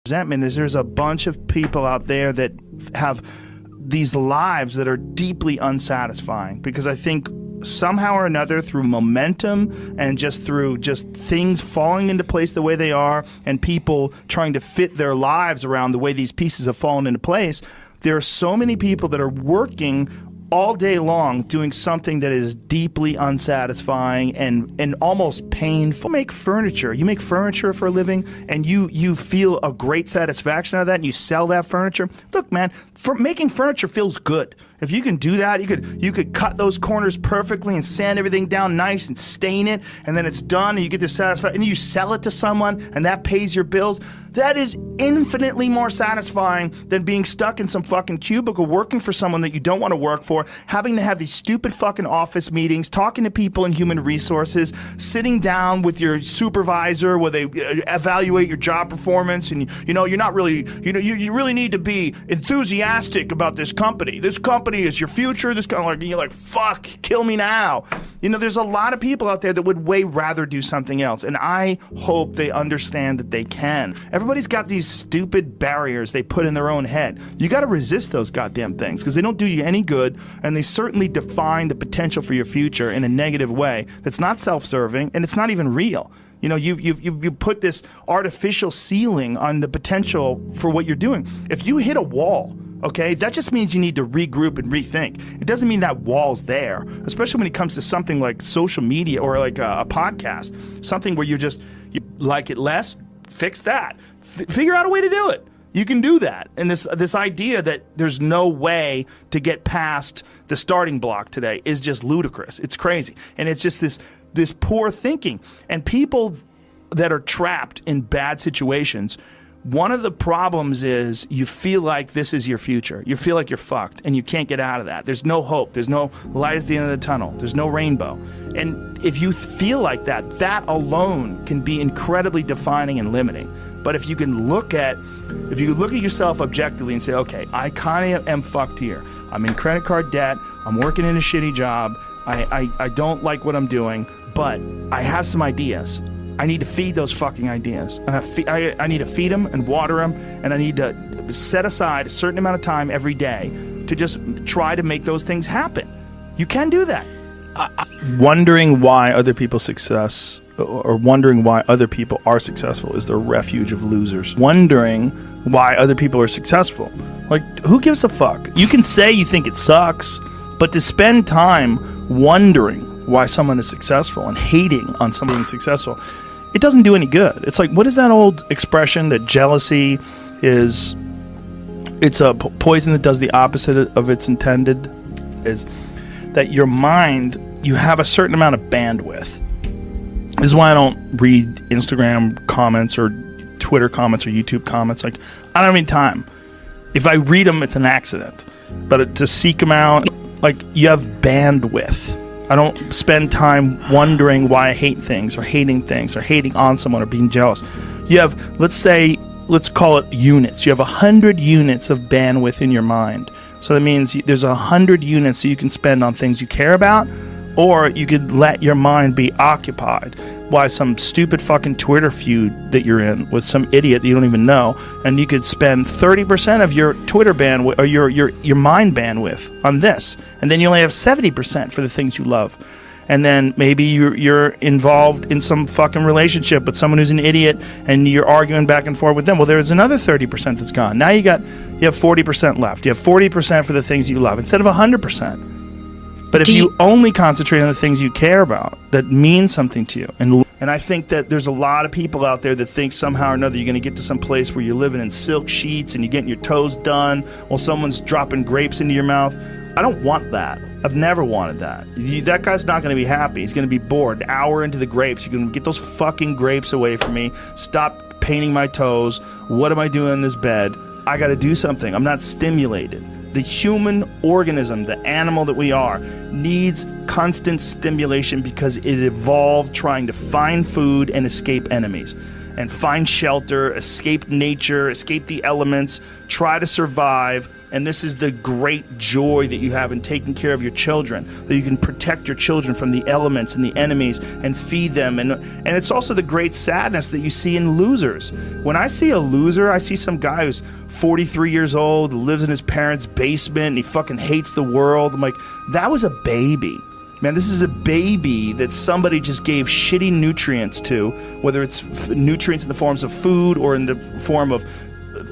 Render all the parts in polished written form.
resentment is there's a bunch of people out there that have these lives that are deeply unsatisfying, because I think somehow or another, through momentum and just through just things falling into place the way they are, and people trying to fit their lives around the way these pieces have fallen into place, there are so many people that are working all day long doing something that is deeply unsatisfying and almost painful. You make furniture. You make furniture for a living, and you feel a great satisfaction out of that, and you sell that furniture. Look, man, making furniture feels good. If you can do that, you could cut those corners perfectly and sand everything down nice and stain it, and then it's done, and you get this satisfaction, and you sell it to someone, and that pays your bills. That is infinitely more satisfying than being stuck in some fucking cubicle working for someone that you don't want to work for, having to have these stupid fucking office meetings, talking to people in human resources, sitting down with your supervisor where they evaluate your job performance, and you're not really, you really need to be enthusiastic about this company. This company is your future. This kind of like, you're like, fuck, kill me now. There's a lot of people out there that would way rather do something else, and I hope they understand that they can. Everybody's got these stupid barriers they put in their own head. You got to resist those goddamn things, because they don't do you any good, and they certainly define the potential for your future in a negative way that's not self-serving, and it's not even real. You put this artificial ceiling on the potential for what you're doing. If you hit a wall, okay, that just means you need to regroup and rethink. It doesn't mean that wall's there, especially when it comes to something like social media or like a podcast, something where you like it less, fix that. Figure out a way to do it. You can do that. And this idea that there's no way to get past the starting block today is just ludicrous. It's crazy. And it's just this poor thinking. And people that are trapped in bad situations, one of the problems is you feel like this is your future. You feel like you're fucked and you can't get out of that. There's no hope. There's no light at the end of the tunnel. There's no rainbow. And if you feel like that, that alone can be incredibly defining and limiting. But if you look at yourself objectively and say, okay, I kind of am fucked here. I'm in credit card debt. I'm working in a shitty job. I don't like what I'm doing, but I have some ideas. I need to feed those fucking ideas. I need to feed them and water them, and I need to set aside a certain amount of time every day to just try to make those things happen. You can do that. Wondering why other people's success, or wondering why other people are successful, is the refuge of losers. Wondering why other people are successful. Like, who gives a fuck? You can say you think it sucks, but to spend time wondering why someone is successful and hating on someone being successful, it doesn't do any good. It's like, what is that old expression that jealousy is, it's a poison that does the opposite of its intended? Is that your mind, you have a certain amount of bandwidth. This is why I don't read Instagram comments or Twitter comments or YouTube comments. Like, I don't have any time. If I read them, it's an accident. But to seek them out, like, you have bandwidth. I don't spend time wondering why I hate things or hating on someone or being jealous. You have, let's call it units. You have 100 units of bandwidth in your mind. So that means there's 100 units that you can spend on things you care about, or you could let your mind be occupied by some stupid fucking Twitter feud that you're in with some idiot that you don't even know, and you could spend 30% of your Twitter bandwidth or your mind bandwidth on this, and then you only have 70% for the things you love. And then maybe you're involved in some fucking relationship with someone who's an idiot, and you're arguing back and forth with them. Well, there's another 30% that's gone. Now you have 40% left. You have 40% for the things you love instead of 100%. But if you only concentrate on the things you care about that mean something to you, and I think that there's a lot of people out there that think somehow or another you're going to get to some place where you're living in silk sheets and you're getting your toes done while someone's dropping grapes into your mouth. I don't want that. I've never wanted that. That guy's not going to be happy. He's going to be bored. An hour into the grapes, you can get those fucking grapes away from me. Stop painting my toes. What am I doing in this bed? I got to do something. I'm not stimulated. The human organism, the animal that we are, needs constant stimulation because it evolved trying to find food and escape enemies, and find shelter, escape nature, escape the elements, try to survive And this is the great joy that you have in taking care of your children, that you can protect your children from the elements and the enemies and feed them. And it's also the great sadness that you see in losers. When I see a loser, I see some guy who's 43 years old, lives in his parents' basement, and he fucking hates the world. I'm like, that was a baby. Man, this is a baby that somebody just gave shitty nutrients to, whether it's nutrients in the forms of food or in the form of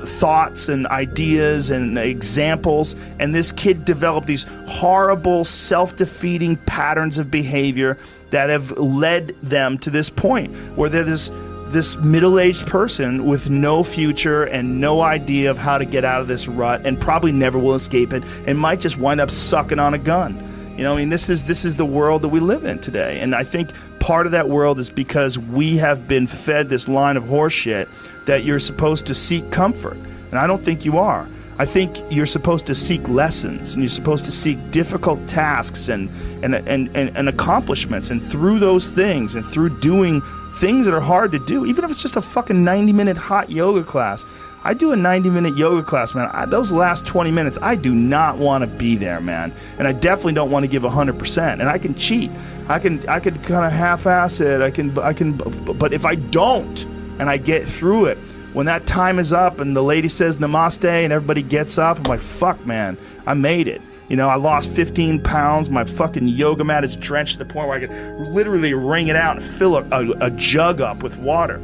thoughts and ideas and examples, and this kid developed these horrible self-defeating patterns of behavior that have led them to this point where they're this middle-aged person with no future and no idea of how to get out of this rut, and probably never will escape it, and might just wind up sucking on a gun. You know, I mean, this is the world that we live in today. And I think part of that world is because we have been fed this line of horseshit that you're supposed to seek comfort. And I don't think you are. I think you're supposed to seek lessons, and you're supposed to seek difficult tasks and accomplishments. And through those things, and through doing things that are hard to do, even if it's just a fucking 90-minute hot yoga class. I do a 90-minute yoga class, man. Those last 20 minutes, I do not want to be there, man. And I definitely don't want to give 100%. And I can cheat. I can kind of half-ass it. I can. But if I don't, and I get through it, when that time is up and the lady says namaste and everybody gets up, I'm like, fuck, man, I made it. You know, I lost 15 pounds. My fucking yoga mat is drenched to the point where I could literally wring it out and fill a jug up with water.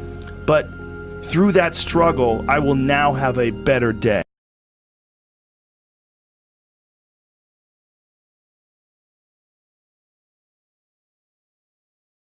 But through that struggle, I will now have a better day.